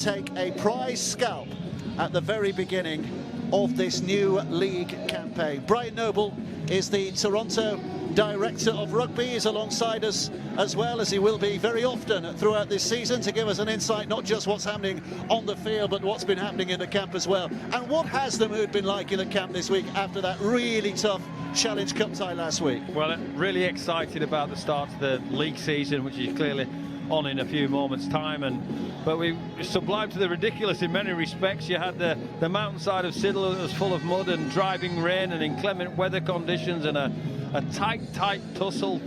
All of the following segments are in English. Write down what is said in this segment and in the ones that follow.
Take a prize scalp at the very beginning of this new league campaign. Brian Noble is the Toronto Director of Rugby. He's alongside us as well, as he will be very often throughout this season, to give us an insight, not just what's happening on the field, but what's been happening in the camp as well. And what has the mood been like in the camp this week after that really tough Challenge Cup tie last week? Well, really excited about the start of the league season, which is clearly on in a few moments' time, but we sublimed to the ridiculous in many respects. You had the mountainside of Sidle that was full of mud and driving rain and inclement weather conditions, and a tight tussle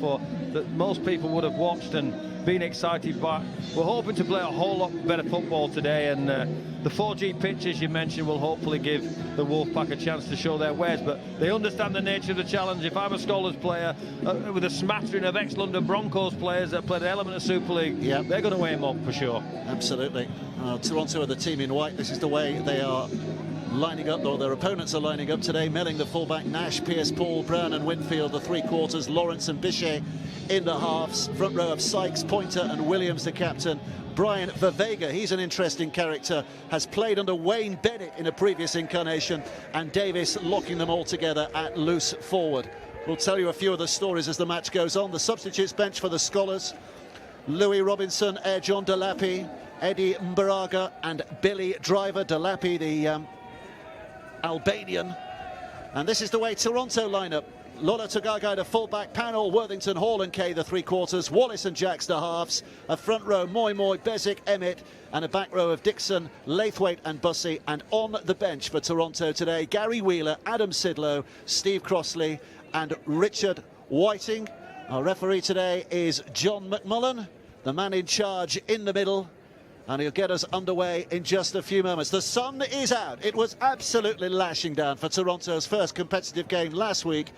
that most people would have watched and been excited by. We're hoping to play a whole lot better football today, and the 4G pitches you mentioned will hopefully give the Wolfpack a chance to show their wares, but they understand the nature of the challenge. If I'm a Skolars player with a smattering of ex-London Broncos players that played an element of Super League, yep, they're going to aim up for sure. Absolutely. Toronto are the team in white. This is the way they are lining up, or their opponents are lining up today. Melling, the fullback, Nash, Pearce, Paul, Brown and Winfield, the three quarters, Lawrence and Bichet in the halves. Front row of Sykes, Pointer and Williams, the captain. Brian Vervega, he's an interesting character, has played under Wayne Bennett in a previous incarnation, and Davis locking them all together at loose forward. We'll tell you a few of the stories as the match goes on. The substitutes bench for the Skolars: Louis Robinson, Air John Delapi, Eddie Mbaraga and Billy Driver. Delapi, the Albanian. And this is the way Toronto line up: Lola Tagagai, the fullback, Panel, Worthington, Hall and Kay, the three quarters, Wallace and Jacks, the halves. A front row, Moy, Bezic, Emmett, and a back row of Dixon, Laithwaite and Bussey. And on the bench for Toronto today, Gary Wheeler, Adam Sidlow, Steve Crossley and Richard Whiting. Our referee today is John McMullen, the man in charge in the middle, and he'll get us underway in just a few moments. The sun is out. It was absolutely lashing down for Toronto's first competitive game last week,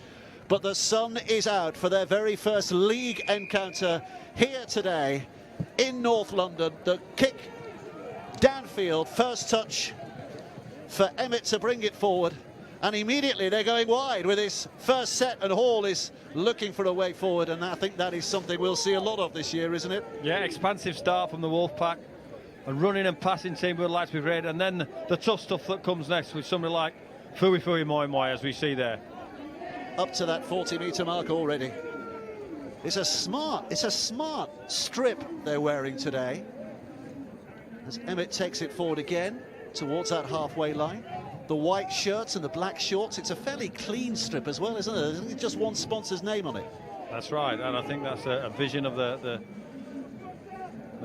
but the sun is out for their very first league encounter here today in North London. The kick downfield, first touch for Emmett to bring it forward, and immediately they're going wide with his first set, and Hall is looking for a way forward, and I think that is something we'll see a lot of this year, isn't it? Yeah, expansive start from the Wolfpack. A running and passing team would like to be great, and then the tough stuff that comes next with somebody like Fui Moi, as we see there. Up to that 40-metre mark already. It's a smart strip they're wearing today, as Emmett takes it forward again towards that halfway line. The white shirts and the black shorts, it's a fairly clean strip as well, isn't it? There's just one sponsor's name on it. That's right, and I think that's a vision of the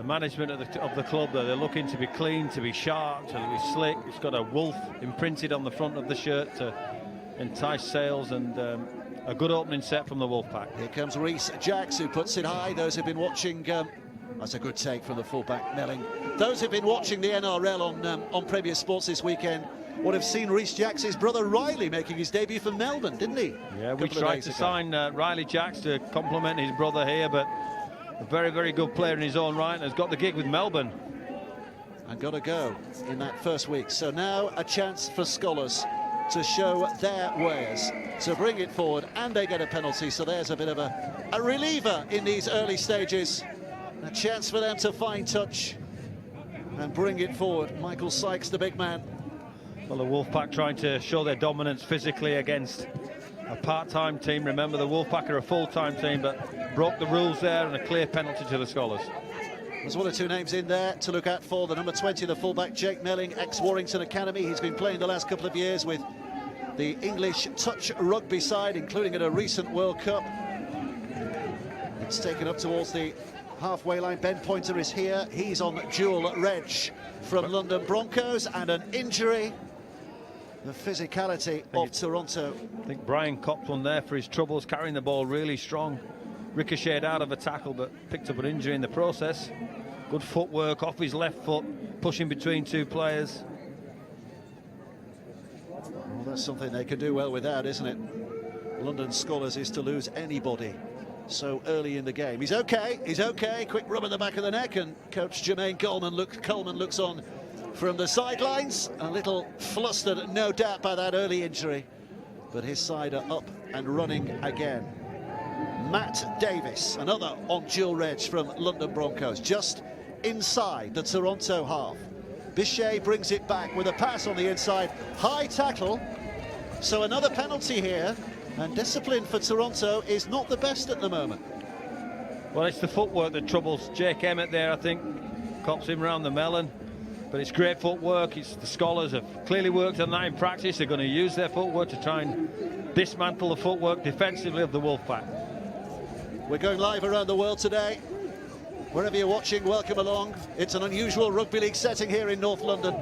management of the club. They're looking to be clean, to be sharp, to be slick. It's got a wolf imprinted on the front of the shirt to entice sales, and a good opening set from the Wolfpack. Here comes Rhys Jacks, who puts it high. Those who've been watching, that's a good take from the fullback, Melling. Those who've been watching the NRL on Premier Sports this weekend would have seen Rhys Jacks' brother Riley making his debut for Melbourne, didn't he? Yeah, we tried to sign Riley Jacks to complement his brother here, but a very, very good player in his own right, and has got the gig with Melbourne. And got to go in that first week. So now a chance for Skolars to show their wares, to bring it forward, and they get a penalty. So there's a bit of a reliever in these early stages. A chance for them to find touch and bring it forward. Michael Sykes, the big man. Well, the Wolfpack trying to show their dominance physically against a part-time team. Remember, the Wolfpack are a full-time team, but broke the rules there, and a clear penalty to the Skolars. There's one or two names in there to look out for. The number 20, the fullback, Jake Melling, ex-Warrington Academy. He's been playing the last couple of years with the English touch rugby side, including at a recent World Cup. It's taken up towards the halfway line. Ben Pointer is here. He's on dual reg from London Broncos, and an injury. The physicality of Toronto. I think Brian copped one there for his troubles, carrying the ball really strong. Ricocheted out of a tackle, but picked up an injury in the process. Good footwork off his left foot, pushing between two players. Well, that's something they can do well without, isn't it? London Skolars is to lose anybody so early in the game. He's okay, he's okay. Quick rub in the back of the neck, and coach Jermaine Coleman looks on from the sidelines, a little flustered, no doubt, by that early injury, but his side are up and running again. Matt Davis, another on dual reg from London Broncos, just inside the Toronto half. Bichet brings it back with a pass on the inside. High tackle. So another penalty here. And discipline for Toronto is not the best at the moment. Well, it's the footwork that troubles Jake Emmett there, I think. Cops him round the melon. But it's great footwork. It's the Skolars have clearly worked on that in practice. They're going to use their footwork to try and dismantle the footwork defensively of the Wolfpack. We're going live around the world today. Wherever you're watching, welcome along. It's an unusual rugby league setting here in North London.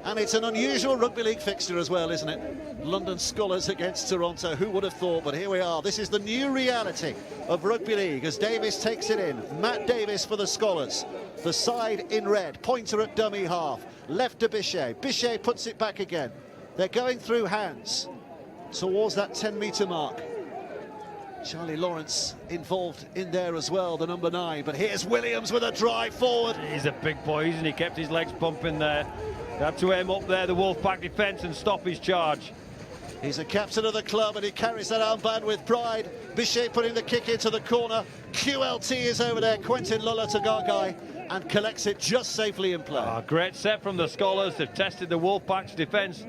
And it's an unusual rugby league fixture as well, isn't it? London Skolars against Toronto. Who would have thought? But here we are. This is the new reality of rugby league as Davis takes it in. Matt Davis for the Skolars. The side in red. Pointer at dummy half. Left to Bichet. Bichet puts it back again. They're going through hands towards that 10-metre mark. Charlie Lawrence involved in there as well, the number 9. But here's Williams with a drive forward. He's a big boy, isn't he? Kept his legs pumping there. They had to aim up there, the Wolfpack defence, and stop his charge. He's a captain of the club and he carries that armband with pride. Bichet putting the kick into the corner. QLT is over there, Quentin Lola-Tagagai, and collects it just safely in play. Great set from the Skolars. They've tested the Wolfpack's defence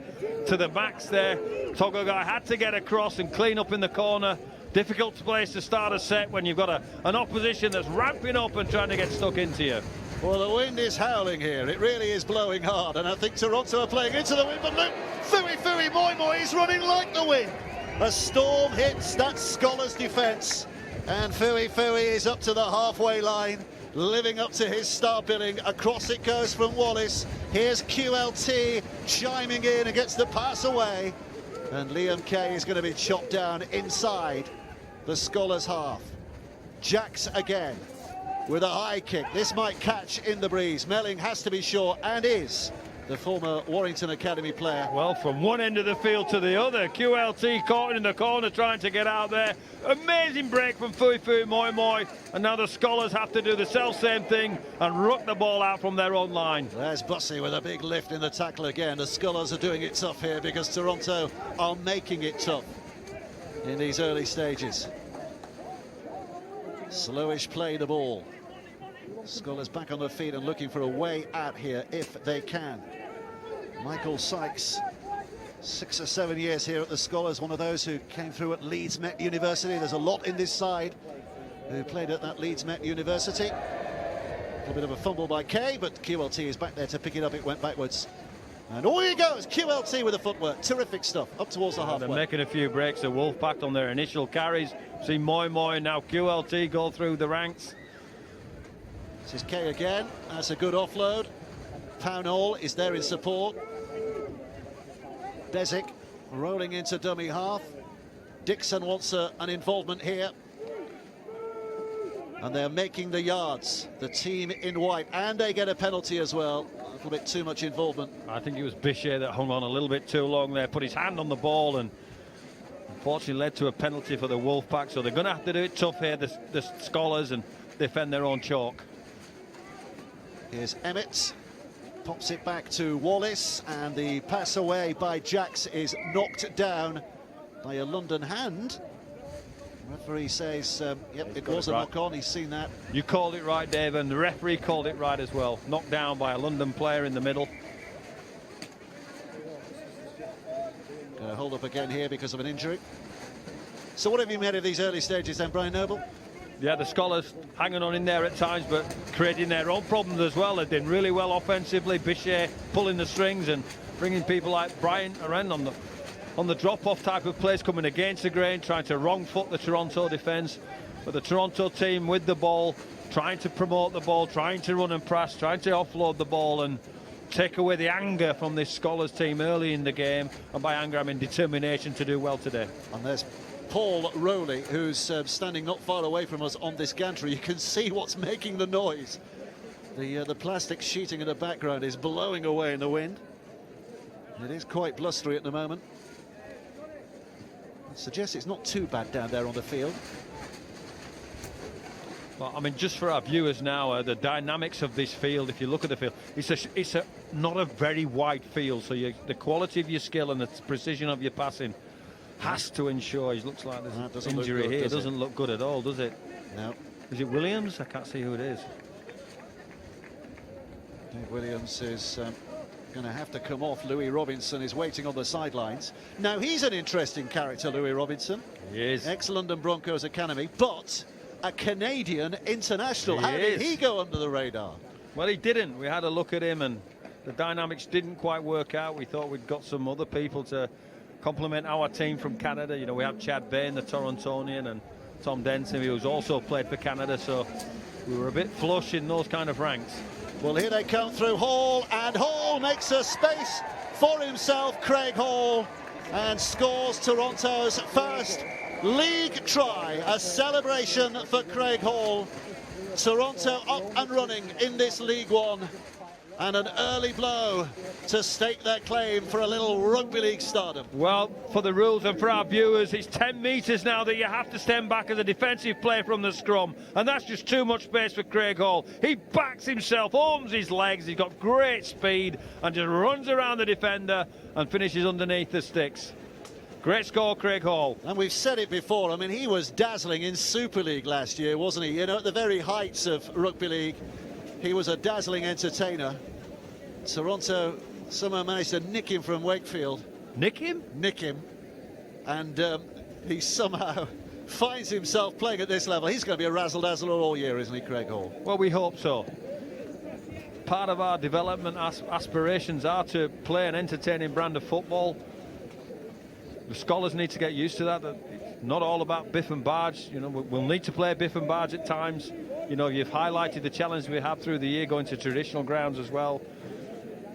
to the max there. Tagagai had to get across and clean up in the corner. Difficult place to start a set when you've got an opposition that's ramping up and trying to get stuck into you. Well, the wind is howling here. It really is blowing hard, and I think Toronto are playing into the wind. But look, Fui Moi Moi is running like the wind. A storm hits that Skolars defence, and Fui is up to the halfway line, living up to his star billing. Across it goes from Wallace. Here's QLT chiming in and gets the pass away, and Liam Kay is going to be chopped down inside the Skolars half. Jacks again with a high kick. This might catch in the breeze. Melling has to be sure, and is, the former Warrington Academy player. Well, from one end of the field to the other, QLT caught in the corner trying to get out there. Amazing break from Fui Moi Moi, and now the Skolars have to do the self-same thing and ruck the ball out from their own line. There's Bussey with a big lift in the tackle again. The Skolars are doing it tough here because Toronto are making it tough in these early stages. Slowish play the ball. Skolars back on their feet and looking for a way out here if they can. Michael Sykes, 6 or 7 years here at the Skolars, one of those who came through at Leeds Met University. There's a lot in this side who played at that Leeds Met University. A little bit of a fumble by Kay, but QLT is back there to pick it up. It went backwards. And away he goes, QLT with the footwork. Terrific stuff, up towards the halfway. They're making a few breaks, the Wolfpack on their initial carries. See Moi Moi, now QLT go through the ranks. This is Kay again. That's a good offload. Pownall is there in support. Bezic rolling into dummy half. Dixon wants an involvement here. And they're making the yards, the team in white. And they get a penalty as well. A little bit too much involvement. I think it was Bichet that hung on a little bit too long there, put his hand on the ball, and unfortunately led to a penalty for the Wolfpack. So they're going to have to do it tough here, the Skolars, and defend their own chalk. Here's Emmett, pops it back to Wallace, and the pass away by Jacks is knocked down by a London hand. The referee says, yep, it was a knock-on, he's seen that. You called it right, Dave, and the referee called it right as well. Knocked down by a London player in the middle. Going to hold up again here because of an injury. So what have you made of these early stages then, Brian Noble? Yeah, the Skolars hanging on in there at times, but creating their own problems as well. They've done really well offensively. Bichet pulling the strings and bringing people like Brian Aren on the drop-off type of plays, coming against the grain, trying to wrong foot the Toronto defence. But the Toronto team with the ball, trying to promote the ball, trying to run and press, trying to offload the ball and take away the anger from this Skolars team early in the game. And by anger, I mean determination to do well today. And there's Paul Rowley, who's standing not far away from us on this gantry. You can see what's making the noise. The plastic sheeting in the background is blowing away in the wind. It is quite blustery at the moment. I suggest it's not too bad down there on the field. Well, I mean, just for our viewers now, the dynamics of this field, if you look at the field, it's not a very wide field, so the quality of your skill and the precision of your passing has to ensure. It looks like there's an injury here. It doesn't look good at all, does it? No. Is it Williams? I can't see who it is. Dave Williams is Going to have to come off. Louis Robinson is waiting on the sidelines. Now, he's an interesting character, Louis Robinson. He is. Ex-London Broncos Academy, but a Canadian international. How did he go under the radar? Well, he didn't. We had a look at him and the dynamics didn't quite work out. We thought we'd got some other people to complement our team from Canada. You know, we have Chad Bain, the Torontonian, and Tom Denson, who's also played for Canada, so we were a bit flush in those kind of ranks. Well, here they come through Hall, and Hall makes a space for himself, Craig Hall, and scores Toronto's first league try. A celebration for Craig Hall. Toronto up and running in this League One, and an early blow to stake their claim for a little rugby league stardom. Well, for the rules and for our viewers, it's 10 metres now that you have to stand back as a defensive player from the scrum, and that's just too much space for Craig Hall. He backs himself, opens his legs, he's got great speed, and just runs around the defender and finishes underneath the sticks. Great score, Craig Hall. And we've said it before, I mean, he was dazzling in Super League last year, wasn't he? You know, at the very heights of rugby league, he was a dazzling entertainer. Toronto somehow managed to nick him from Wakefield. Nick him? Nick him. And he somehow finds himself playing at this level. He's going to be a razzle-dazzler all year, isn't he, Craig Hall? Well, we hope so. Part of our development aspirations are to play an entertaining brand of football. The Skolars need to get used to that. It's not all about biff and barge. You know, we'll need to play biff and barge at times. You know, you've highlighted the challenge we have through the year going to traditional grounds as well.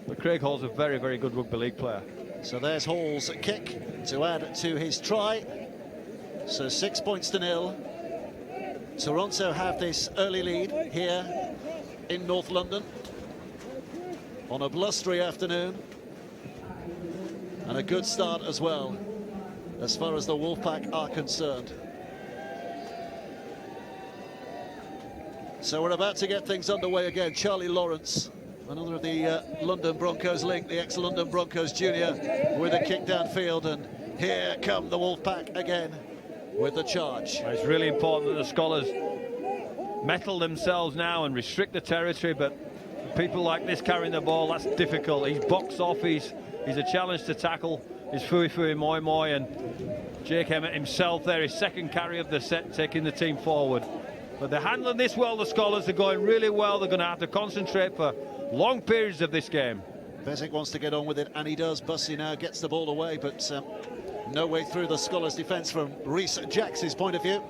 But Craig Hall's a very, very good rugby league player. So there's Hall's kick to add to his try. So 6 points to 0. Toronto have this early lead here in North London on a blustery afternoon. And a good start as well, as far as the Wolfpack are concerned. So we're about to get things underway again. Charlie Lawrence, another of the London Broncos link, the ex-London Broncos junior, with a kick downfield, and here come the Wolfpack again with the charge. It's really important that the Skolars mettle themselves now and restrict the territory, but people like this carrying the ball, that's difficult. He's boxed off, he's a challenge to tackle. He's Fui Moi Moi, and Jake Emmett himself there, his second carry of the set, taking the team forward. But they're handling this well, the Skolars. They're going really well. They're going to have to concentrate for long periods of this game. Bezic wants to get on with it, and he does. Bussey now gets the ball away, but no way through the Skolars' defence from Rhys Jacks's point of view.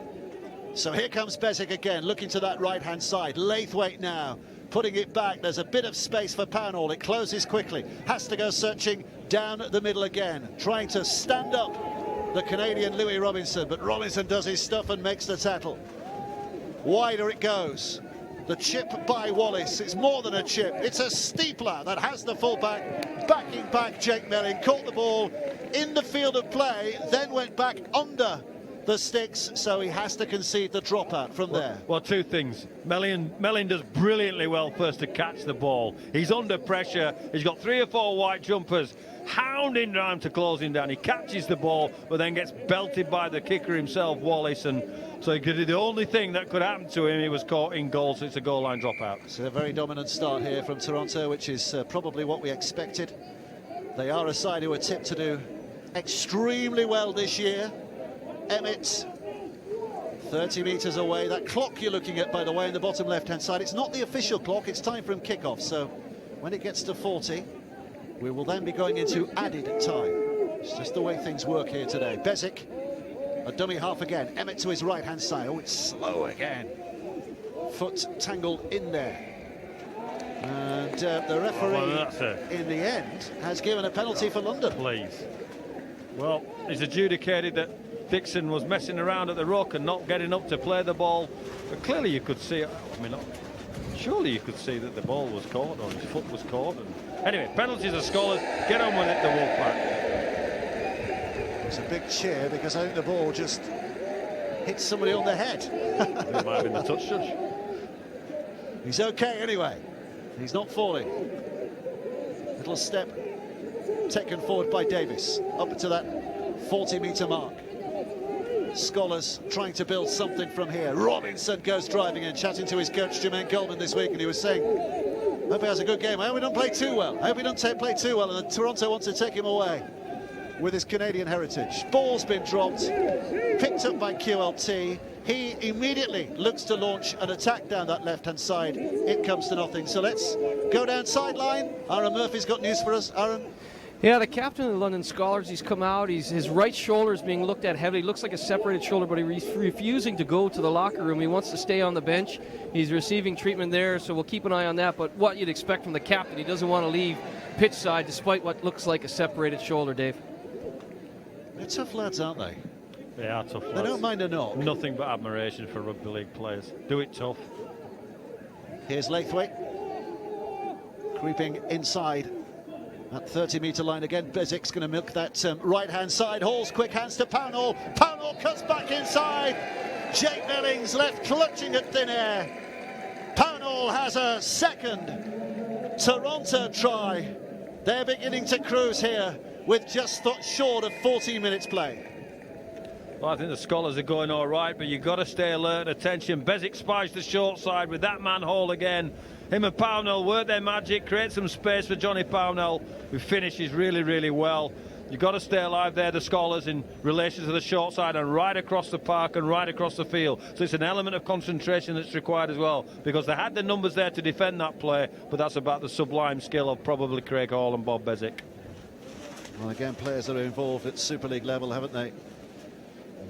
So here comes Bezic again, looking to that right-hand side. Laithwaite now, putting it back. There's a bit of space for Pownall. It closes quickly. Has to go searching down the middle again, trying to stand up the Canadian Louis Robinson, but Robinson does his stuff and makes the tackle. Wider it goes. The chip by Wallace. It's more than a chip. It's a steepler that has the fullback backing back. Jake Melling caught the ball in the field of play, then went back under the sticks, so he has to concede the dropout from there. Well, two things. Melling does brilliantly well first to catch the ball. He's under pressure. He's got 3 or 4 white jumpers hounding down to close him down. He catches the ball, but then gets belted by the kicker himself, Wallace, and so he could do the only thing that could happen to him. He was caught in goal, so it's a goal line dropout. So a very dominant start here from Toronto, which is probably what we expected. They are a side who are tipped to do extremely well this year. Emmett, 30 metres away. That clock you're looking at, by the way, in the bottom left-hand side, it's not the official clock, it's time from kickoff. So when it gets to 40, we will then be going into added time. It's just the way things work here today. Bezic, a dummy half again. Emmett to his right-hand side. Oh, it's slow again. Foot tangled in there. And the referee, in the end, has given a penalty for London. Please. Well, he's adjudicated that Dixon was messing around at the ruck and not getting up to play the ball, but clearly you could see, I mean, surely you could see that the ball was caught or his foot was caught. And anyway, penalties are Skolars. Get on with it, the Wolfpack. It's a big cheer because I think the ball just hit somebody on the head. It might have been the touch judge. He's okay anyway. He's not falling. Little step taken forward by Davis up to that 40-metre mark. Skolars trying to build something from here. Robinson goes driving and chatting to his coach Jermaine Coleman this week, and he was saying Hope he has a good game. I hope we don't play too well. I hope we don't play too well, and Toronto wants to take him away with his Canadian heritage. Ball's been dropped, picked up by QLT. He immediately looks to launch an attack down that left-hand side. It comes to nothing. So let's go down sideline. Aaron Murphy's got news for us. Aaron? Yeah, the captain of the London Skolars, he's come out. His right shoulder is being looked at heavily. Looks like a separated shoulder, but he's refusing to go to the locker room. He wants to stay on the bench. He's receiving treatment there, so we'll keep an eye on that. But what you'd expect from the captain, he doesn't want to leave pitch side despite what looks like a separated shoulder, Dave. They're tough lads, aren't they? They are tough lads. They don't mind a knock. Nothing but admiration for rugby league players. Do it tough. Here's Laithwaite creeping inside at 30-metre line again. Bezik's going to milk that right-hand side. Hall's quick hands to Pownall. Pownall cuts back inside. Jake Mellings left clutching at thin air. Pownall has a second Toronto try. They're beginning to cruise here with just short of 14 minutes play. Well, I think the Skolars are going all right, but you've got to stay alert, attention. Bezic spies the short side with that man Hall again. Him and Pownall work their magic, create some space for Johnny Pownall, who finishes really, really well. You've got to stay alive there, the Skolars, in relation to the short side and right across the park and right across the field. So it's an element of concentration that's required as well, because they had the numbers there to defend that play, but that's about the sublime skill of probably Craig Hall and Bob Bezic. Well, again, players that are involved at Super League level, haven't they?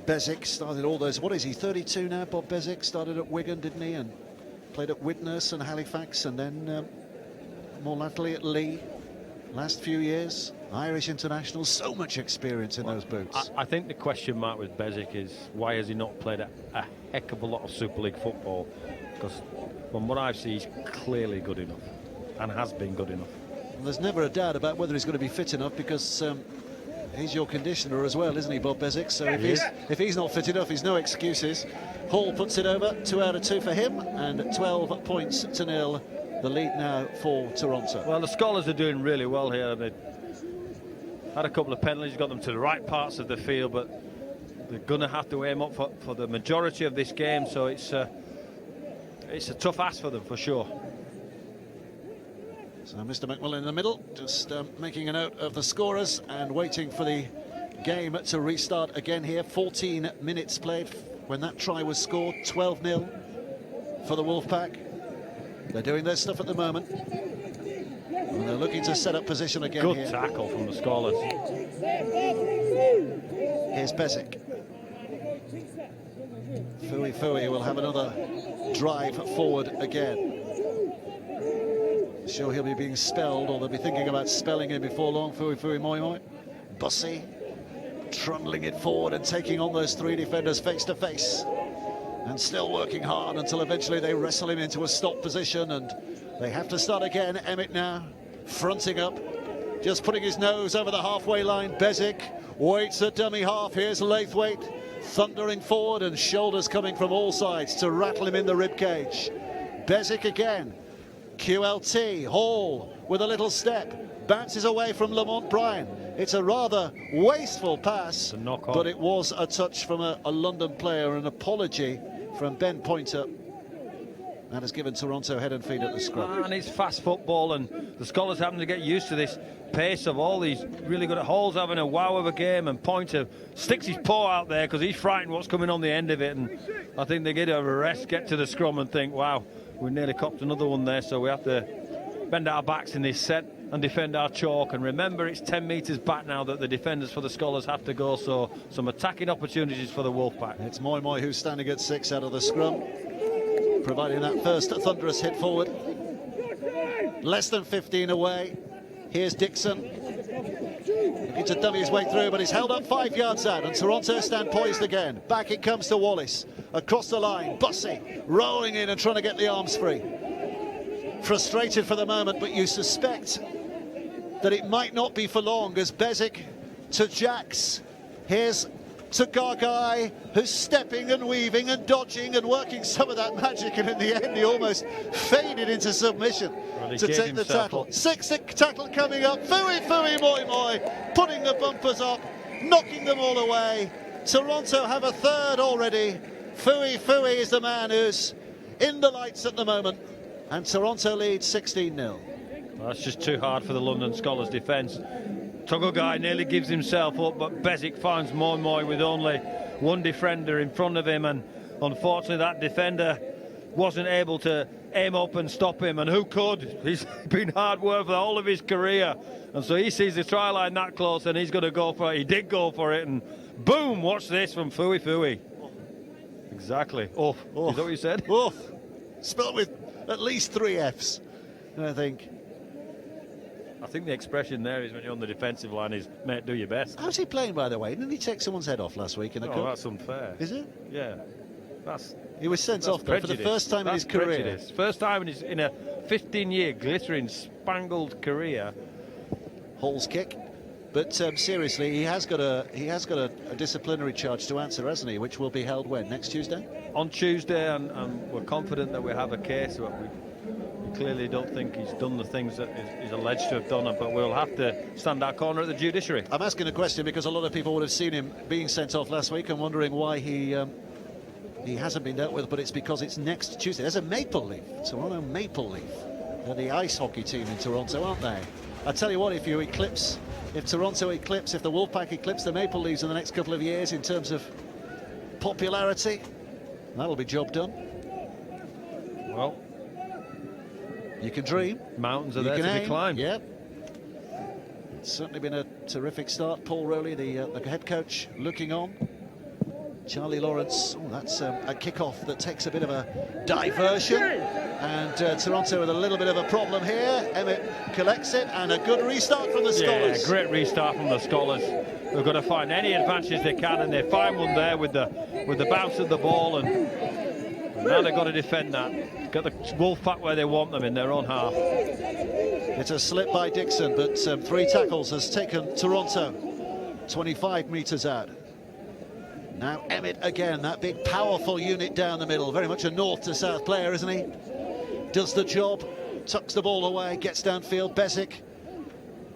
Bezic started all those, what is he, 32 now? Bob Bezic started at Wigan, didn't he? And played at Widnes and Halifax, and then more latterly at Lee. Last few years, Irish international, so much experience in those boots. I think the question mark with Bezic is, why has he not played a heck of a lot of Super League football? Because from what I've seen, he's clearly good enough, and has been good enough. Well, there's never a doubt about whether he's going to be fit enough, because he's your conditioner as well, isn't he, Bob Bezic? So if he's not fit enough, he's no excuses. Hall puts it over, 2 out of 2 for him, and 12 points to nil. The lead now for Toronto. Well, the Skolars are doing really well here. They had a couple of penalties, got them to the right parts of the field, but they're going to have to aim up for the majority of this game. So it's a tough ask for them, for sure. So Mr. McMillan in the middle, just making a note of the scorers and waiting for the game to restart again here. 14 minutes played when that try was scored, 12-0 for the Wolfpack. They're doing their stuff at the moment. And they're looking to set up position again. Good here. tackle from the Skolars. Here's Bezic. Fui will have another drive forward again. Sure, he'll be being spelled, or they'll be thinking about spelling him before long. Fui moi moi. Bussy trundling it forward and taking on those 3 defenders face to face, and still working hard until eventually they wrestle him into a stop position, and they have to start again. Emmett now fronting up, just putting his nose over the halfway line. Bezic waits at dummy half. Here's Laithwaite thundering forward, and shoulders coming from all sides to rattle him in the rib cage. Bezic again. QLT, Hall with a little step, bounces away from Lamont Bryan. It's a rather wasteful pass, but it was a touch from a London player. An apology from Ben Pointer. That has given Toronto head and feet at the scrum. And it's fast football, and the Skolars having to get used to this pace of all these really good at Hall's having a wow of a game, and Pointer sticks his paw out there because he's frightened what's coming on the end of it. And I think they get a rest, get to the scrum and think, wow, we nearly copped another one there, so we have to bend our backs in this set and defend our chalk. And remember, it's 10 metres back now that the defenders for the Skolars have to go, so some attacking opportunities for the Wolfpack. It's Moi Moi who's standing at 6 out of the scrum, providing that first thunderous hit forward. Less than 15 away. Here's Dixon, looking to dummy his way through, but he's held up 5 yards out, and Toronto stand poised again. Back it comes to Wallace, across the line. Bussy rolling in and trying to get the arms free. Frustrated for the moment, but you suspect that it might not be for long, as Bezic to Jacks. Here's to Gargai, who's stepping and weaving and dodging and working some of that magic, and in the end he almost faded into submission to take the tackle. 6th tackle coming up. Fui moi moi, putting the bumpers up, knocking them all away. Toronto have a third already. Fui is the man who's in the lights at the moment. And Toronto leads 16-0. Well, that's just too hard for the London Skolars defence. Togogai nearly gives himself up, but Bezic finds Moy with only one defender in front of him, and unfortunately that defender wasn't able to aim up and stop him, and who could? He's been hard work for the whole of his career, and so he sees the try line that close and he's going to go for it. He did go for it, and boom, watch this from Fui. Exactly. Oh, is that what you said? Oh, spelled with at least 3 Fs, I think. I think the expression there is when you're on the defensive line is, mate, do your best. How's he playing, by the way? Didn't he take someone's head off last week in the cup? Oh, that's unfair. Is it? Yeah. He was sent off though, for the first time in his career. Prejudice. First time in a 15-year glittering, spangled career. Hall's kick. But seriously, he has got a disciplinary charge to answer, hasn't he? Which will be held when? Next Tuesday? On Tuesday, and we're confident that we have a case, but we clearly don't think he's done the things that he's alleged to have done, but we'll have to stand our corner at the judiciary. I'm asking a question because a lot of people would have seen him being sent off last week and wondering why he hasn't been dealt with, but it's because it's next Tuesday. There's a Maple Leaf, Toronto Maple Leaf. They're the ice hockey team in Toronto, aren't they? I tell you what, if Toronto eclipse, if the Wolfpack eclipse the Maple Leafs in the next couple of years in terms of popularity, that'll be job done. Well, you can dream. Mountains are there to be climbed. Yeah. It's certainly been a terrific start. Paul Rowley, the head coach, looking on. Charlie Lawrence, that's a kick-off that takes a bit of a diversion. And Toronto with a little bit of a problem here. Emmett collects it, and a good restart from the Skolars. Yeah, great restart from the Skolars. They've got to find any advantages they can, and they find one there with the bounce of the ball, and now they've got to defend that. Got the Wolfpack where they want them in their own half. It's a slip by Dixon, but 3 tackles has taken Toronto 25 metres out. Now Emmett again, that big powerful unit down the middle, very much a north to south player, isn't he? Does the job, tucks the ball away, gets downfield. Bezic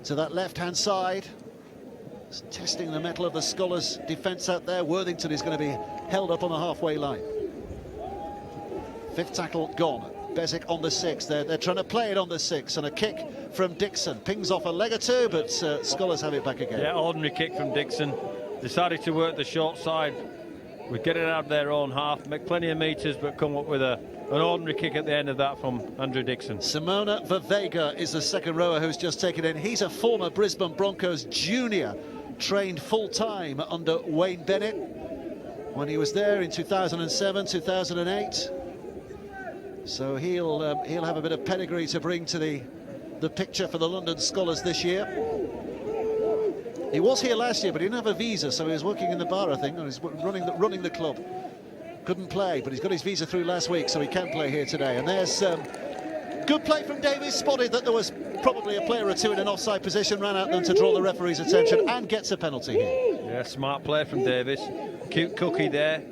to that left-hand side. It's testing the mettle of the Skolars defence out there. Worthington is going to be held up on the halfway line. 5th tackle gone. Bezic on the 6th. They're trying to play it on the 6th, and a kick from Dixon. Pings off a leg or two, but Skolars have it back again. Yeah, ordinary kick from Dixon. Decided to work the short side. We get it out of their own half, make plenty of metres, but come up with an ordinary kick at the end of that from Andrew Dixon. Simona Vavega is the second rower who's just taken in. He's a former Brisbane Broncos junior, trained full-time under Wayne Bennett when he was there in 2007, 2008. So he'll have a bit of pedigree to bring to the picture for the London Skolars this year. He was here last year, but he didn't have a visa, so he was working in the bar, I think, and he's running the club. Couldn't play, but he's got his visa through last week, so he can play here today. And there's good play from Davies, spotted that there was probably a player or two in an offside position, ran at them to draw the referee's attention, and gets a penalty here. Yeah, smart play from Davies. Cute cookie there.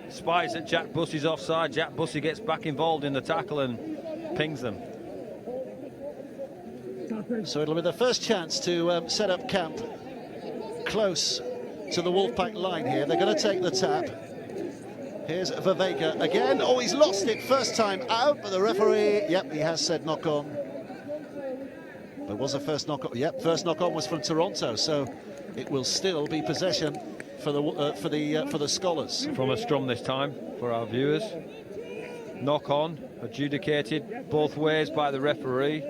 Spies that Jack Bussey's offside. Jack Bussey gets back involved in the tackle and pings them. So it'll be the first chance to set up camp close to the Wolfpack line here. They're going to take the tap. Here's Vavega again. Oh, he's lost it first time out, but the referee, yep, he has said knock on. But was the first knock on? Yep, first knock on was from Toronto, so it will still be possession for the Skolars. From a scrum this time for our viewers. Knock on, adjudicated both ways by the referee.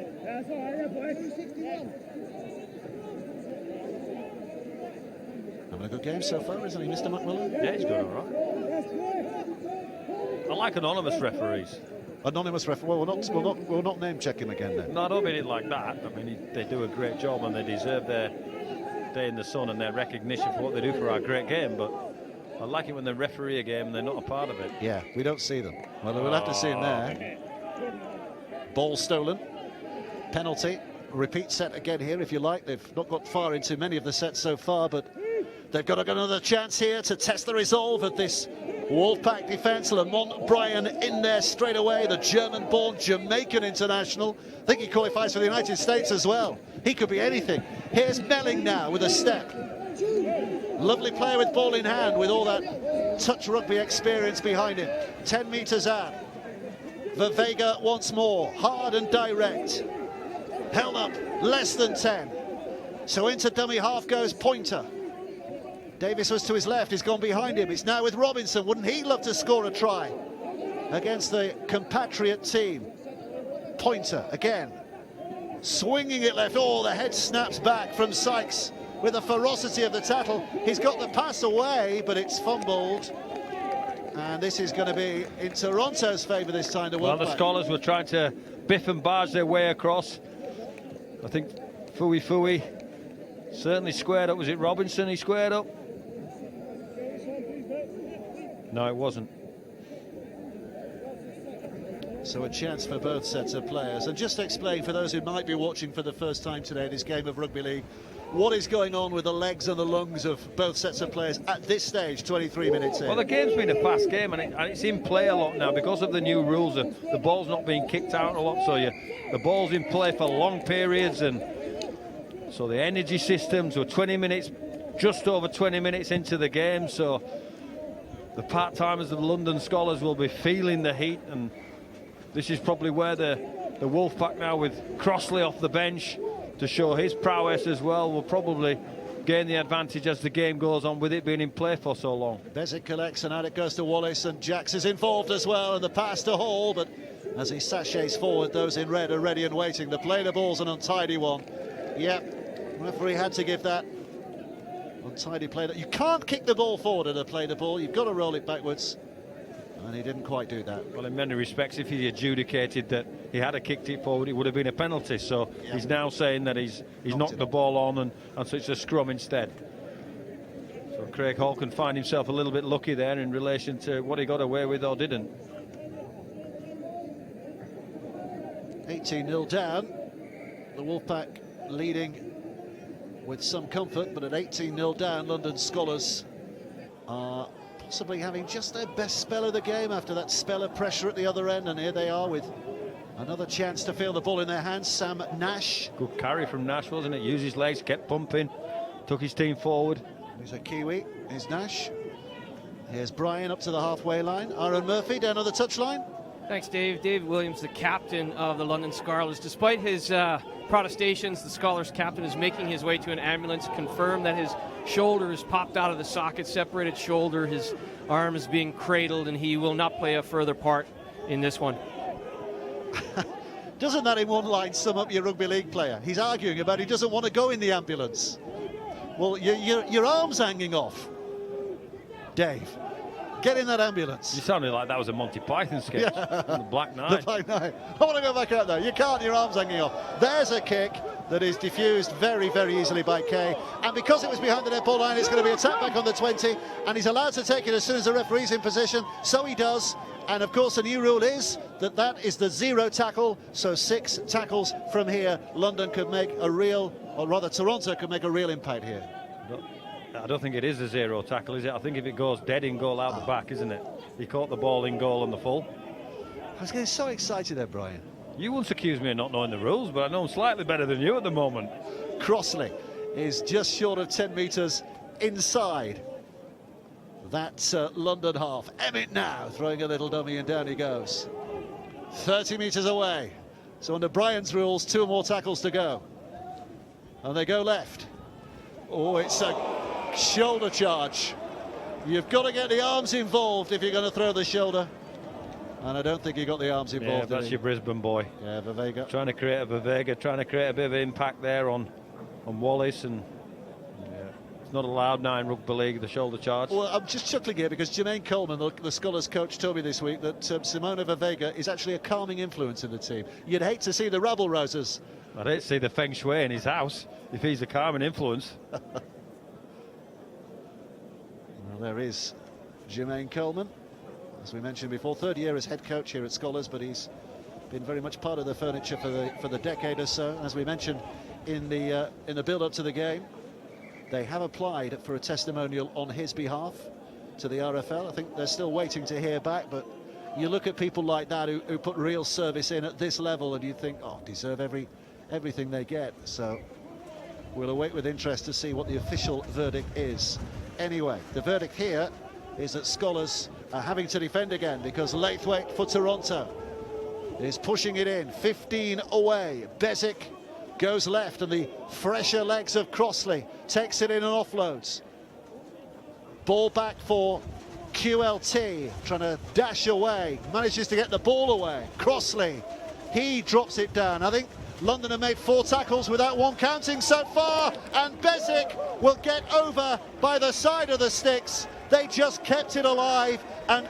Having a good game so far, isn't he, Mr. McMillan? Yeah, he's going all right. I like anonymous referees. Anonymous referee. Well, we'll not name check him again then. No, I don't mean it like that. I mean, they do a great job and they deserve their day in the sun and their recognition for what they do for our great game. But I like it when they referee a game and they're not a part of it. Yeah, we don't see them. Well, we'll have to see him there. Ball stolen. Penalty. Repeat set again here, if you like. They've not got far into many of the sets so far, but they've got another chance here to test the resolve of this Wolfpack defence. Lamont Bryan in there straight away, the German-born Jamaican international. I think he qualifies for the United States as well. He could be anything. Here's Melling now with a step. Lovely player with ball in hand, with all that touch rugby experience behind him. 10 metres out. Vega once more, hard and direct. Held up, less than 10. So into dummy half goes Pointer. Davis was to his left, he's gone behind him. It's now with Robinson. Wouldn't he love to score a try against the compatriot team? Pointer again, swinging it left. Oh, the head snaps back from Sykes with the ferocity of the tackle. He's got the pass away, but it's fumbled. And this is going to be in Toronto's favour this time. Well, the Skolars were trying to biff and barge their way across. I think Fui certainly squared up. Was it Robinson he squared up? No, it wasn't. So a chance for both sets of players. And just to explain for those who might be watching for the first time today this game of rugby league, what is going on with the legs and the lungs of both sets of players at this stage, 23 minutes in? Well, the game's been a fast game, and it's in play a lot now because of the new rules. The ball's not being kicked out a lot, so the ball's in play for long periods, and so the energy systems were 20 minutes, just over 20 minutes into the game, so the part-timers of the London Skolars will be feeling the heat, and this is probably where the Wolfpack now, with Crossley off the bench to show his prowess as well, will probably gain the advantage as the game goes on, with it being in play for so long. Bezic collects and out it goes to Wallace, and Jacks is involved as well, and the pass to Hall, but as he sachets forward, those in red are ready and waiting. The play the ball's an untidy one. Yep, referee had to give that untidy play. That you can't kick the ball forward at a play the ball, you've got to roll it backwards. And he didn't quite do that. Well, in many respects, if he adjudicated that he had kicked it forward, it would have been a penalty. So he's now saying that he's knocked the ball on, and so it's a scrum instead. So Craig Hall can find himself a little bit lucky there in relation to what he got away with or didn't. 18-0 down. The Wolfpack leading with some comfort, but at 18-0 down, London Skolars are possibly having just their best spell of the game after that spell of pressure at the other end, and here they are with another chance to feel the ball in their hands. Sam Nash. Good carry from Nash, wasn't it? Used his legs, kept pumping, took his team forward. Here's a Kiwi, here's Nash. Here's Brian up to the halfway line. Aaron Murphy down on the touchline. Thanks, Dave. David Williams, the captain of the London Skolars. Despite his protestations, the Skolars captain is making his way to an ambulance, confirmed that his shoulder is popped out of the socket, separated shoulder, his arm is being cradled, and he will not play a further part in this one. Doesn't that in one line sum up your rugby league player? He's arguing about he doesn't want to go in the ambulance. Well, your arm's hanging off. Dave, get in that ambulance. You sounded like that was a Monty Python sketch. Yeah. The Black Knight. The Black Knight. I want to go back out there. You can't, your arm's hanging off. There's a kick that is diffused very, very easily by Kay. And because it was behind the net ball line, it's going to be a tap back on the 20. And he's allowed to take it as soon as the referee's in position. So he does. And of course, the new rule is that is the zero tackle. So 6 tackles from here. London could make a real, or rather Toronto could make a real impact here. I don't think it is a zero tackle, is it? I think if it goes dead in goal out the back, isn't it? He caught the ball in goal on the full. I was getting so excited there, Brian. You once accused me of not knowing the rules, but I know them slightly better than you at the moment. Crossley is just short of 10 metres inside that London half. Emmett now throwing a little dummy, and down he goes. 30 metres away. So under Brian's rules, 2 more tackles to go. And they go left. Oh, it's a shoulder charge. You've got to get the arms involved if you're going to throw the shoulder. And I don't think he got the arms involved. Yeah, that's your Brisbane boy. Yeah, Vega. Trying to create a bit of impact there on Wallace, and it's not allowed now in rugby league, the shoulder charge. Well, I'm just chuckling here because Jermaine Coleman, the Skolars coach, told me this week that Simona Vega is actually a calming influence in the team. You'd hate to see the rabble-rousers. I'd hate to see the feng shui in his house if he's a calming influence. Well, there is Jermaine Coleman. As we mentioned before, 3rd year as head coach here at Skolars, but he's been very much part of the furniture for the decade or so. As we mentioned in the build-up to the game, they have applied for a testimonial on his behalf to the RFL. I think they're still waiting to hear back, but you look at people like that who put real service in at this level, and you think, oh, deserve everything they get. So we'll await with interest to see what the official verdict is. Anyway, the verdict here is that Skolars are having to defend again because Laithwaite for Toronto. is pushing it in, 15 away. Bezic goes left, and the fresher legs of Crossley takes it in and offloads. Ball back for QLT, trying to dash away, manages to get the ball away. Crossley, he drops it down. I think London have made 4 tackles without one counting so far, and Bezic will get over by the side of the sticks. They just kept it alive, and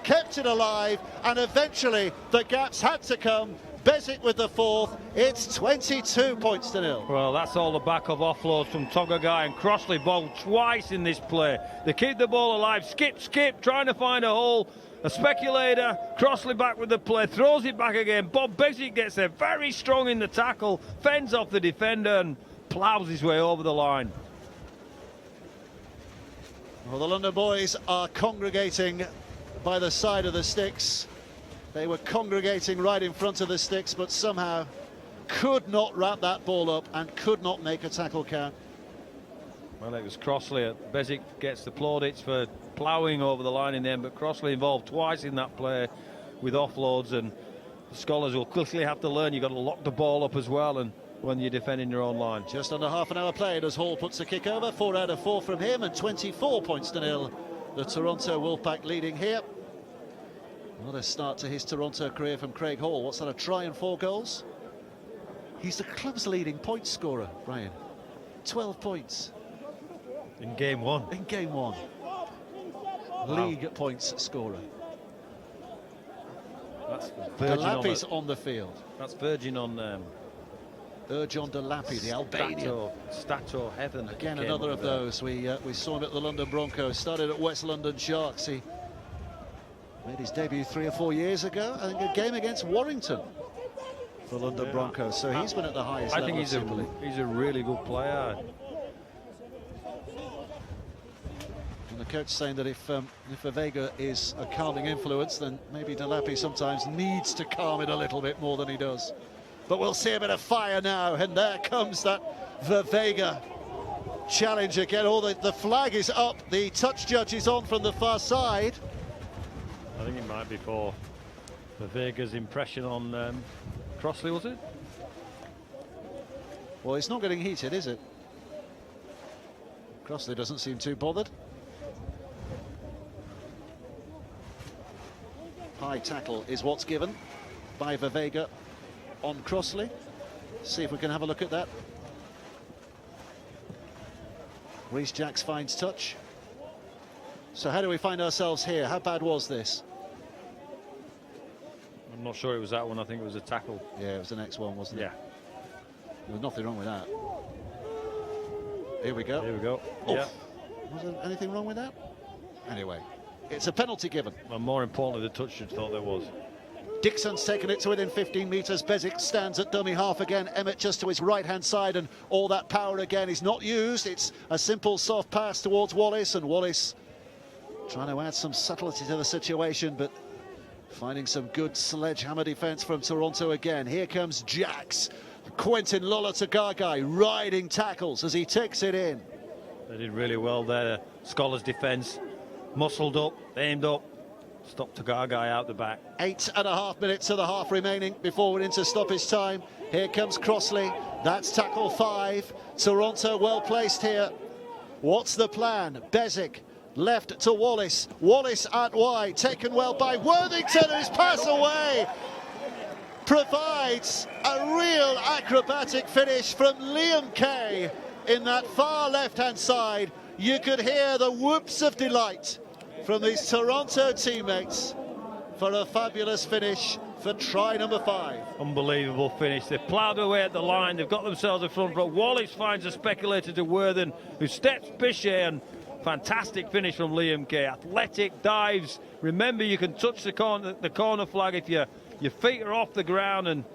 eventually the gaps had to come. Bezic with the 4th. It's 22 points to 0. Well, that's all the back of offloads from Togagai and Crossley. Ball twice in this play. They keep the ball alive. Skip, trying to find a hole. A speculator. Crossley back with the play, throws it back again. Bob Bezic gets there, very strong in the tackle, fends off the defender and ploughs his way over the line. Well, the London boys are congregating by the side of the sticks. They were congregating right in front of the sticks, but somehow could not wrap that ball up and could not make a tackle count. Well, it was Crossley. Bezic gets the plaudits for ploughing over the line in the end, but Crossley involved twice in that play with offloads, and the Skolars will quickly have to learn you've got to lock the ball up as well, and when you're defending your own line. Just under half an hour played as Hall puts the kick over. 4 out of 4 from him, and 24 points to 0. The Toronto Wolfpack leading here. What a start to his Toronto career from Craig Hall. What's that, a try and 4 goals? He's the club's leading point scorer, Brian. 12 points. In game 1. In game 1. Wow. League points scorer. That's Virgin Delapi's on the field. That's Virgin on Urjon Delapi, the Albanian. Stato Heaven. Again, another of those. We saw him at the London Broncos. Started at West London Sharks. He made his debut 3 or 4 years ago. I think a game against Warrington for London Broncos. So he's been at the highest level. I think he's a really good player. And the coach saying that if Vega is a calming influence, then maybe Delapi sometimes needs to calm it a little bit more than he does. But we'll see a bit of fire now, and there comes that Vega challenge again. The flag is up, the touch judge is on from the far side. I think it might be for Vega's impression on Crossley, was it? Well, it's not getting heated, is it? Crossley doesn't seem too bothered. High tackle is what's given by Vega on Crossley. See if we can have a look at that. Rhys Jacks finds touch. So how do we find ourselves here? How bad was this? I'm not sure it was that one. I think it was a tackle. Yeah, it was the next one, wasn't it? Yeah. There was nothing wrong with that. Here we go. Here we go. Oof. Yeah. Was there anything wrong with that? Anyway, it's a penalty given. And more importantly, the touch judge thought there was. Dixon's taken it to within 15 metres. Bezic stands at dummy half again. Emmett just to his right-hand side, and all that power again is not used. It's a simple soft pass towards Wallace, and Wallace trying to add some subtlety to the situation, but finding some good sledgehammer defence from Toronto again. Here comes Jacks. Quentin Lola Tagagai riding tackles as he takes it in. They did really well there. Skolars defence, muscled up, aimed up, stopped Tagagai out the back. 8.5 minutes to the half remaining before we're into stoppage time. Here comes Crossley. That's tackle 5. Toronto well placed here. What's the plan? Bezic left to Wallace. Wallace at wide, taken well by Worthington, whose pass away provides a real acrobatic finish from Liam Kay in that far left-hand side. You could hear the whoops of delight from these Toronto teammates for a fabulous finish for try number 5. Unbelievable finish. They've ploughed away at the line. They've got themselves a front row. Wallace finds a speculator to Worthen, who steps Bichet, and fantastic finish from Liam Kay. Athletic dives. Remember, you can touch the corner flag if your feet are off the ground, and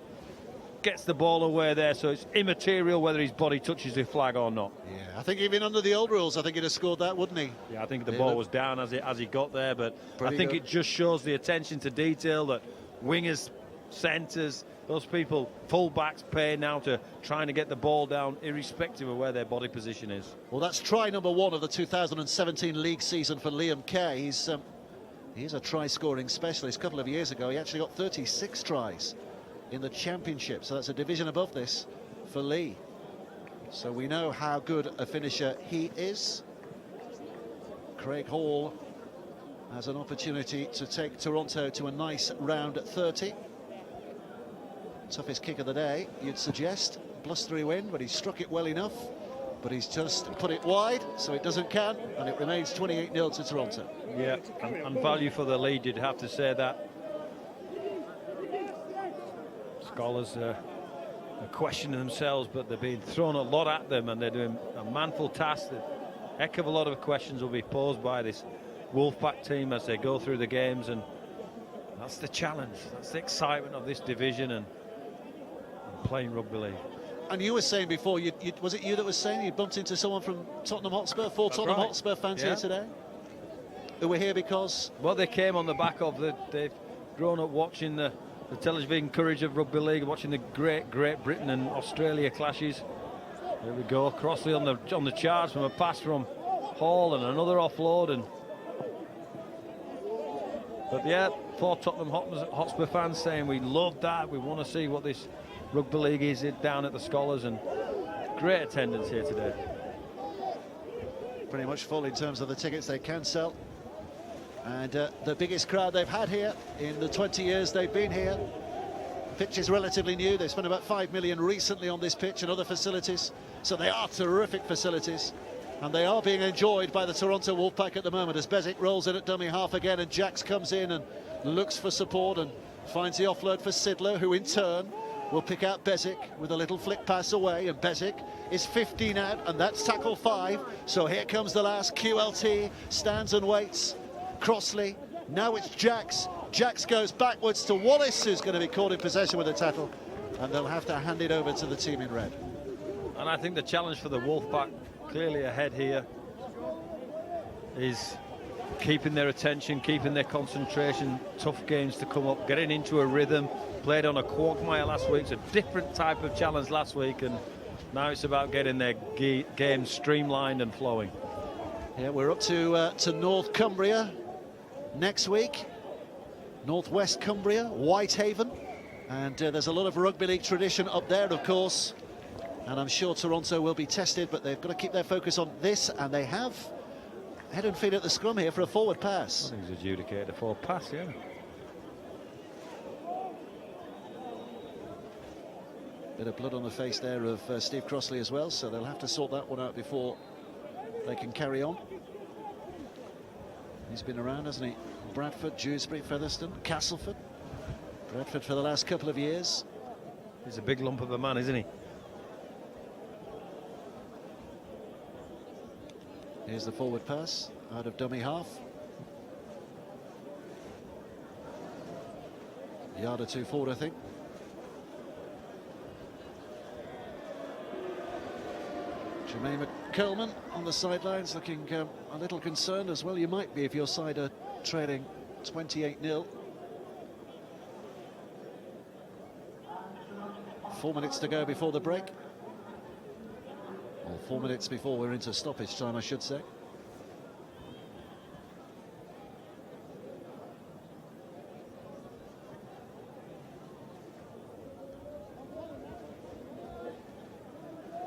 gets the ball away there, so it's immaterial whether his body touches the flag or not. Yeah, I think even under the old rules, I think he'd have scored that, wouldn't he? Yeah, I think the ball was down as he got there, but Pretty I think good. it just shows the attention to detail that wingers, centres, those people, full-backs pay now to trying to get the ball down irrespective of where their body position is. Well, that's try number 1 of the 2017 league season for Liam Kay. He's a try-scoring specialist. A couple of years ago, he actually got 36 tries in the championship. So that's a division above this for Lee. So we know how good a finisher he is. Craig Hall has an opportunity to take Toronto to a nice round at 30. Toughest kick of the day, you'd suggest. Blustery win, but he struck it well enough. But he's just put it wide, so it doesn't count, and it remains 28-0 to Toronto. Yeah, and value for the lead, you'd have to say that. Skolars are questioning themselves, but they're being thrown a lot at them, and they're doing a manful task. A heck of a lot of questions will be posed by this Wolfpack team as they go through the games, and that's the challenge. That's the excitement of this division and playing rugby league. And you were saying before, was it you that was saying you bumped into someone from Tottenham Hotspur, four Tottenham Hotspur fans here today? Who were here because? Well, they came on the back of they've grown up watching the television coverage of rugby league, watching the Great Britain and Australia clashes. There we go, Crossley on the charge from a pass from Hall and another offload. But yeah, four Tottenham Hotspur fans saying we love that, we want to see what this rugby league is down at the Skolars, and great attendance here today. Pretty much full in terms of the tickets they can sell. And the biggest crowd they've had here in the 20 years they've been here. The pitch is relatively new. They spent about 5 million recently on this pitch and other facilities. So they are terrific facilities. And they are being enjoyed by the Toronto Wolfpack at the moment as Bezic rolls in at dummy half again, and Jax comes in and looks for support and finds the offload for Sidler, who in turn will pick out Bezic with a little flick pass away, and Bezic is 15 out, and that's tackle 5. So here comes the last. QLT stands and waits. Crossley, now it's Jax. Jax goes backwards to Wallace, who's going to be caught in possession with a tackle, and they'll have to hand it over to the team in red. And I think the challenge for the Wolfpack, clearly ahead here, is keeping their attention, keeping their concentration, tough games to come up, getting into a rhythm. Played on a quagmire last week. It's a different type of challenge last week, and now it's about getting their game streamlined and flowing. Yeah, we're up to North Cumbria next week. Northwest Cumbria, Whitehaven, and there's a lot of rugby league tradition up there, of course, and I'm sure Toronto will be tested, but they've got to keep their focus on this, and they have head and feet at the scrum here for a forward pass. I think he's adjudicated a forward pass, yeah. Bit of blood on the face there of Steve Crossley as well, so they'll have to sort that one out before they can carry on. He's been around, hasn't he? Bradford, Dewsbury, Featherstone, Castleford. Bradford for the last couple of years. He's a big lump of a man, isn't he? Here's the forward pass out of dummy half. Yard or two forward, I think. Jermaine McColeman on the sidelines looking a little concerned as well. You might be if your side are trailing 28-0. 4 minutes to go before the break. Or 4 minutes before we're into stoppage time, I should say.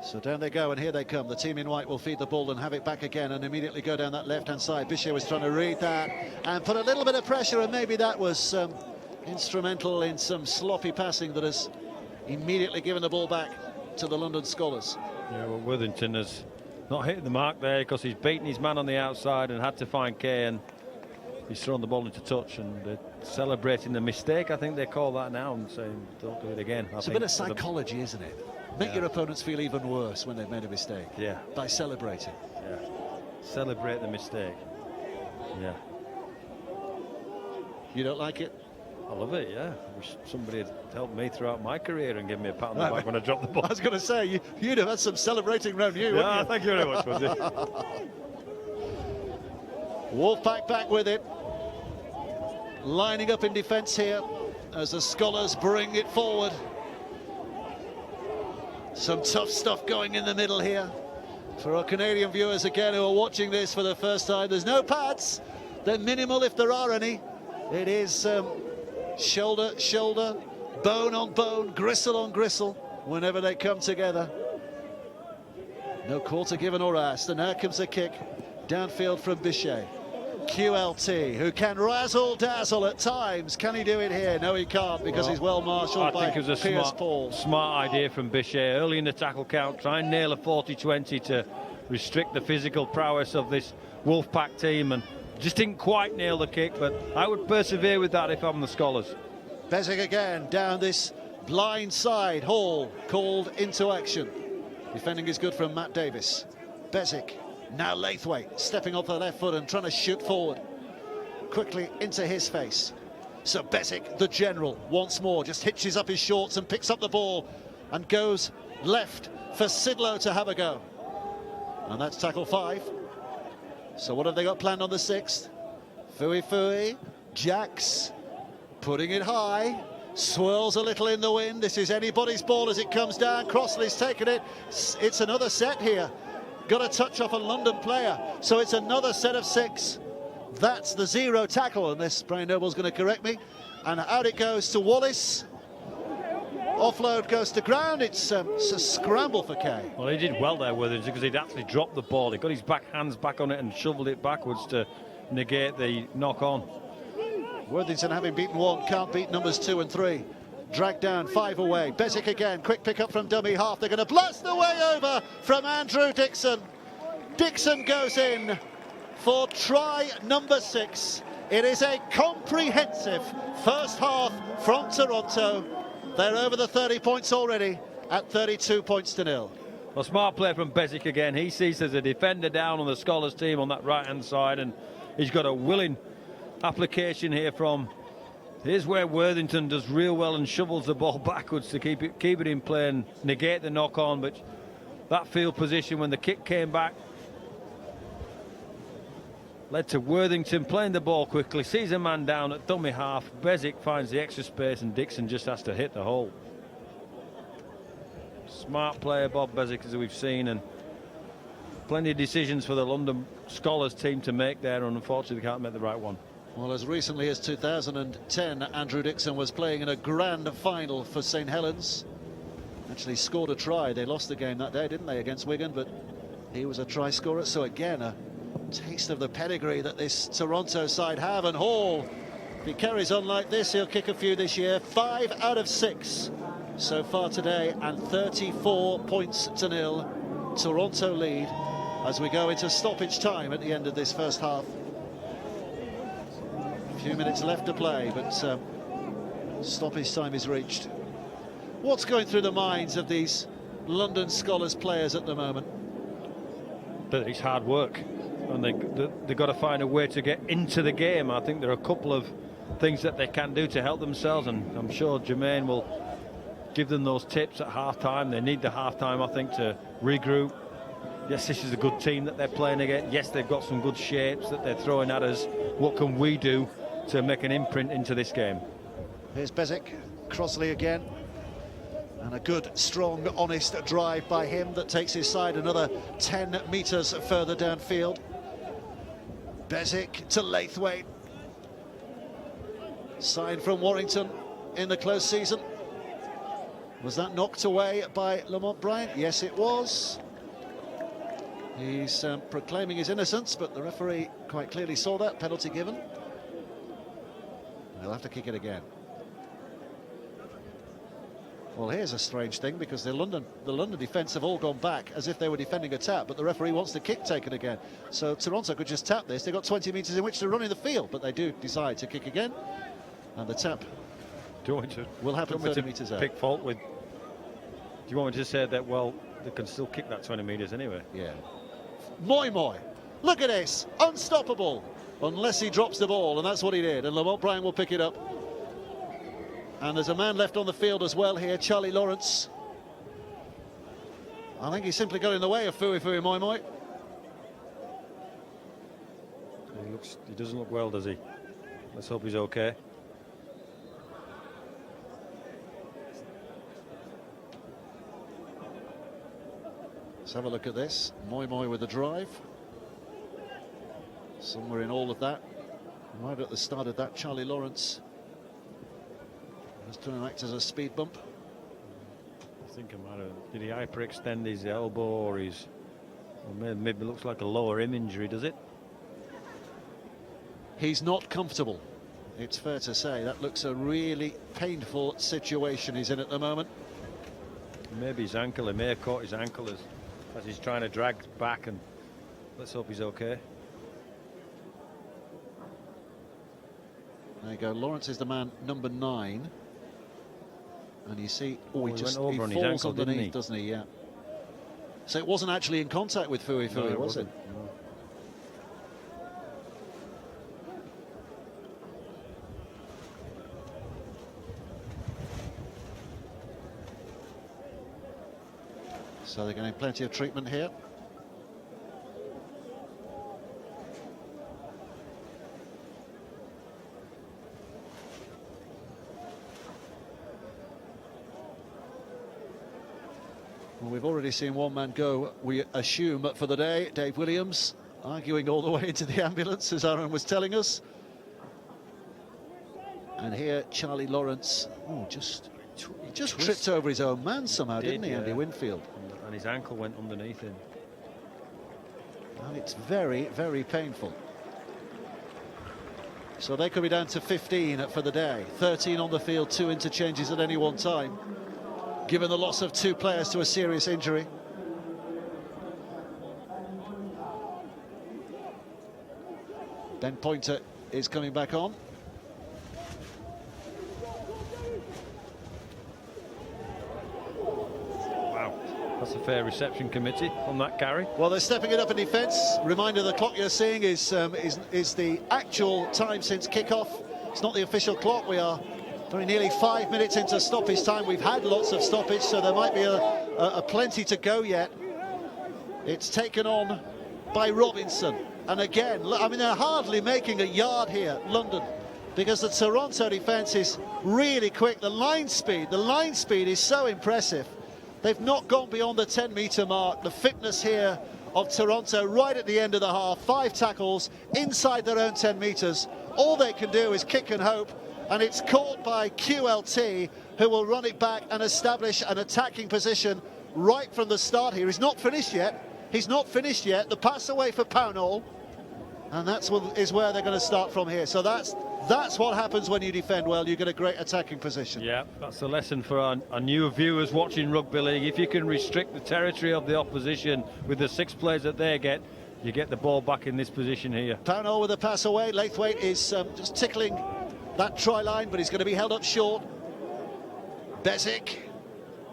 So down they go, and here they come. The team in white will feed the ball and have it back again and immediately go down that left-hand side. Bichet was trying to read that and put a little bit of pressure, and maybe that was instrumental in some sloppy passing that has immediately given the ball back to the London Skolars. Yeah, well, Worthington has not hit the mark there because he's beaten his man on the outside and had to find Kay, and he's thrown the ball into touch, and they're celebrating the mistake. I think they call that now and saying don't do it again. It's a bit of psychology, isn't it? Make your opponents feel even worse when they've made a mistake. Yeah. By celebrating. Yeah. Celebrate the mistake. Yeah. You don't like it? I love it, yeah. I wish somebody had helped me throughout my career and give me a pat on the back when I dropped the ball. I was going to say, you'd have had some celebrating around you, wouldn't you? Thank you very much, Fuzzy. Wolfpack back with it. Lining up in defence here as the Skolars bring it forward. Some tough stuff going in the middle here. For our Canadian viewers again who are watching this for the first time, there's no pads. They're minimal if there are any. It is shoulder, bone on bone, gristle on gristle, whenever they come together. No quarter given or asked, and now comes a kick downfield from Bichet. QLT, who can razzle dazzle at times. Can he do it here? No, he can't, because he's well marshalled by I think it was a Pierce-Paul. smart idea from Bichet early in the tackle count. Try and nail a 40-20 to restrict the physical prowess of this Wolfpack team, and just didn't quite nail the kick, but I would persevere with that if I'm the Skolars. Bezic again down this blind side. Hall called into action. Defending is good from Matt Davis. Bezic, now Laithwaite, stepping off the left foot and trying to shoot forward. Quickly into his face. So Bezic, the general, once more, just hitches up his shorts and picks up the ball and goes left for Sidlow to have a go. And that's tackle 5. So what have they got planned on the 6th? Fui, Jacks, putting it high. Swirls a little in the wind. This is anybody's ball as it comes down. Crossley's taken it. It's another set here. Got a touch off a London player. So it's another set of 6. That's the 0 tackle. And this, Brian Noble's going to correct me. And out it goes to Wallace. Offload goes to ground. It's a scramble for Kay. Well, he did well there, Withers, because he'd actually dropped the ball. He got his hands back on it and shoveled it backwards to negate the knock-on. Worthington, having beaten 1, can't beat numbers 2 and 3. Dragged down, 5 away. Bezic again, quick pick up from dummy half. They're going to blast the way over from Andrew Dixon. Dixon goes in for try number 6. It is a comprehensive first half from Toronto. They're over the 30 points already at 32 points to 0. Well, smart play from Bezic again. He sees there's a defender down on the Skolars team on that right-hand side, and he's got a willing application here from... Here's where Worthington does real well and shovels the ball backwards to keep it in play and negate the knock-on, but that field position when the kick came back led to Worthington playing the ball quickly, sees a man down at dummy half. Bezic finds the extra space and Dixon just has to hit the hole. Smart player, Bob Bezic, as we've seen, and plenty of decisions for the London Skolars team to make there, and unfortunately they can't make the right one. Well, as recently as 2010, Andrew Dixon was playing in a grand final for St Helens. Actually scored a try. They lost the game that day, didn't they, against Wigan, but he was a try scorer. So again, a taste of the pedigree that this Toronto side have. And Hall, if he carries on like this, he'll kick a few this year. 5 out of 6 so far today, and 34 points to 0. Toronto lead as we go into stoppage time at the end of this first half. A few minutes left to play, but stoppage time is reached. What's going through the minds of these London Skolars players at the moment? But it's hard work, and they've got to find a way to get into the game. I think there are a couple of things that they can do to help themselves, and I'm sure Jermaine will give them those tips at half-time. They need the half-time, I think, to regroup. Yes, this is a good team that they're playing against. Yes, they've got some good shapes that they're throwing at us. What can we do to make an imprint into this game? Here's Bezic, Crossley again. And a good, strong, honest drive by him that takes his side another 10 metres further downfield. Bezic to Laithwaite. Sign from Warrington in the close season. Was that knocked away by Lamont Bryant? Yes, it was. He's proclaiming his innocence, but the referee quite clearly saw that. Penalty given. They'll have to kick it again. Well, here's a strange thing, because the London defence have all gone back as if they were defending a tap, but the referee wants the kick taken again. So Toronto could just tap this. They've got 20 metres in which to run in the field, but they do decide to kick again. And the tap will happen 30 metres out. Pick fault with... Do you want me to say that, well, they can still kick that 20 metres anyway? Yeah. Moi, look at this, unstoppable, unless he drops the ball, and that's what he did, and Lamont Bryan will pick it up. And there's a man left on the field as well here, Charlie Lawrence. I think he simply got in the way of Fui Moi. He doesn't look well, does he? Let's hope he's okay. Let's have a look at this. Moi with the drive. Somewhere in all of that, right at the start of that, Charlie Lawrence It's going to act as a speed bump. I think I might have. Did he hyperextend his elbow or his? Well, maybe looks like a lower limb injury, does it? He's not comfortable. It's fair to say that looks a really painful situation he's in at the moment. Maybe his ankle. He may have caught his ankle as he's trying to drag back, and let's hope he's okay. There you go. Lawrence is the man number 9. And you see, he falls on his ankle, underneath, doesn't he? Yeah. So it wasn't actually in contact with Fui, No, was it? No. So they're getting plenty of treatment here. Well, we've already seen one man go, we assume, for the day. Dave Williams arguing all the way into the ambulance, as Aaron was telling us. And here, Charlie Lawrence, he just tripped over his own man somehow, didn't he, Andy Winfield? And his ankle went underneath him. And it's very, very painful. So they could be down to 15 for the day. 13 on the field, 2 interchanges at any one time, given the loss of 2 players to a serious injury. Ben Pointer is coming back on. Wow, that's a fair reception committee on that carry. Well, they're stepping it up in defence. Reminder, the clock you're seeing is the actual time since kickoff. It's not the official clock. We are very nearly 5 minutes into stoppage time. We've had lots of stoppage, so there might be a plenty to go yet. It's taken on by Robinson. And again, I mean, they're hardly making a yard here, London, because the Toronto defence is really quick. The line speed is so impressive. They've not gone beyond the 10-metre mark. The fitness here of Toronto right at the end of the half. 5 tackles inside their own 10 metres. All they can do is kick and hope. And it's caught by QLT, who will run it back and establish an attacking position right from the start here. He's not finished yet. The pass away for Pownall, and that's where they're going to start from here. So that's what happens when you defend well. You get a great attacking position. Yeah, that's a lesson for our new viewers watching rugby league. If you can restrict the territory of the opposition with the 6 players that they get, you get the ball back in this position here. Pownall with a pass away. Laithwaite is just tickling that try line, but he's going to be held up short. Bezic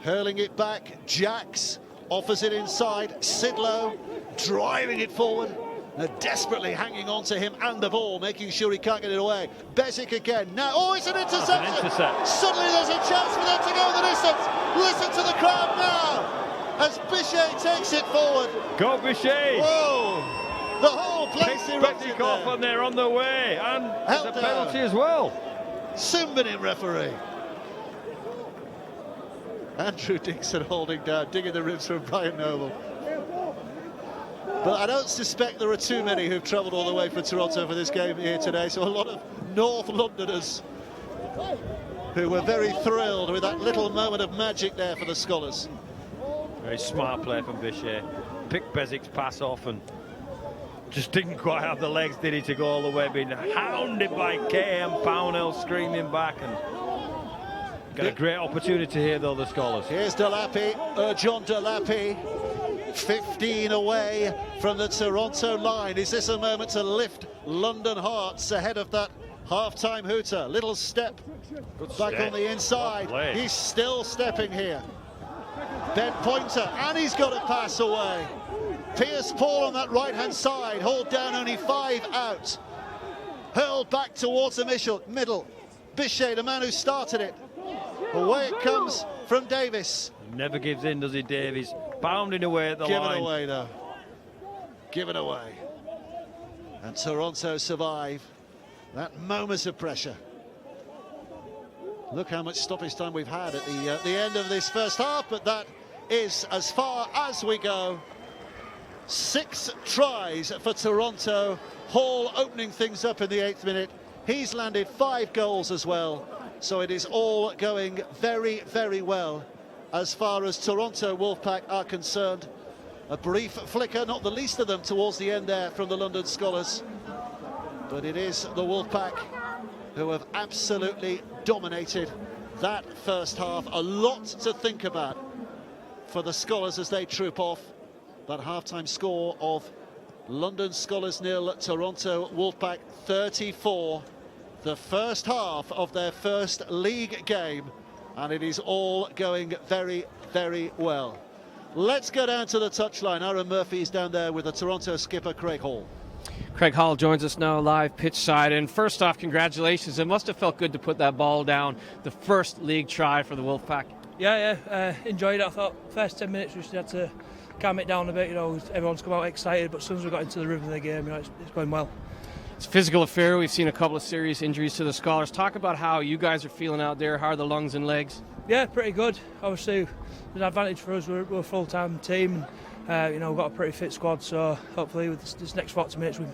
hurling it back. Jacks offers it inside. Sidlow driving it forward. They're desperately hanging on to him and the ball, making sure he can't get it away. Bezic again. Now, it's an interception. Suddenly there's a chance for them to go the distance. Listen to the crowd now as Bichet takes it forward. Go Bichet! Whoa! The whole place erupted off, and they're on the way, and there's a penalty as well. Simbinin referee. Andrew Dixon holding down, digging the ribs from Brian Noble. But I don't suspect there are too many who've travelled all the way from Toronto for this game here today, so a lot of North Londoners who were very thrilled with that little moment of magic there for the Skolars. Very smart play from Bichet. Picked Bezic's pass off and just didn't quite have the legs, did he, to go all the way, being hounded by KM Pownell screaming back, and got a great opportunity here though, the Skolars. Here's Delapi, John Delapi, 15 away from the Toronto line. Is this a moment to lift London hearts ahead of that half-time hooter? Little step back on the inside. He's still stepping here. Ben Pointer, and he's got a pass away. Pierce Paul on that right-hand side, hauled down, only 5 out. Hurled back towards the middle. Bichet, the man who started it. Away it comes from Davis. He never gives in, does he, Davies? Pounding away at the line. Given away, though. Given away. And Toronto survive that moment of pressure. Look how much stoppage time we've had at the end of this first half, but that is as far as we go. 6 tries for Toronto. Hall opening things up in the 8th minute. He's landed 5 goals as well. So it is all going very, very well as far as Toronto Wolfpack are concerned. A brief flicker, not the least of them, towards the end there from the London Scholars. But it is the Wolfpack who have absolutely dominated that first half. A lot to think about for the Scholars as they troop off. That half-time score of London Scholars 0, Toronto Wolfpack 34. The first half of their first league game, and it is all going very, very well. Let's go down to the touchline. Aaron Murphy is down there with the Toronto skipper, Craig Hall. Craig Hall joins us now live pitch side. And first off, congratulations. It must have felt good to put that ball down. The first league try for the Wolfpack. Yeah, enjoyed it. I thought first 10 minutes we just had to calm it down a bit. Everyone's come out excited, but as soon as we got into the rhythm of the game, it's going well. It's a physical affair. We've seen a couple of serious injuries to the Scholars. Talk about how you guys are feeling out there. How are the lungs and legs? Yeah, pretty good. Obviously, there's an advantage for us. We're a full-time team. We've got a pretty fit squad, so hopefully with this next 40 minutes we can keep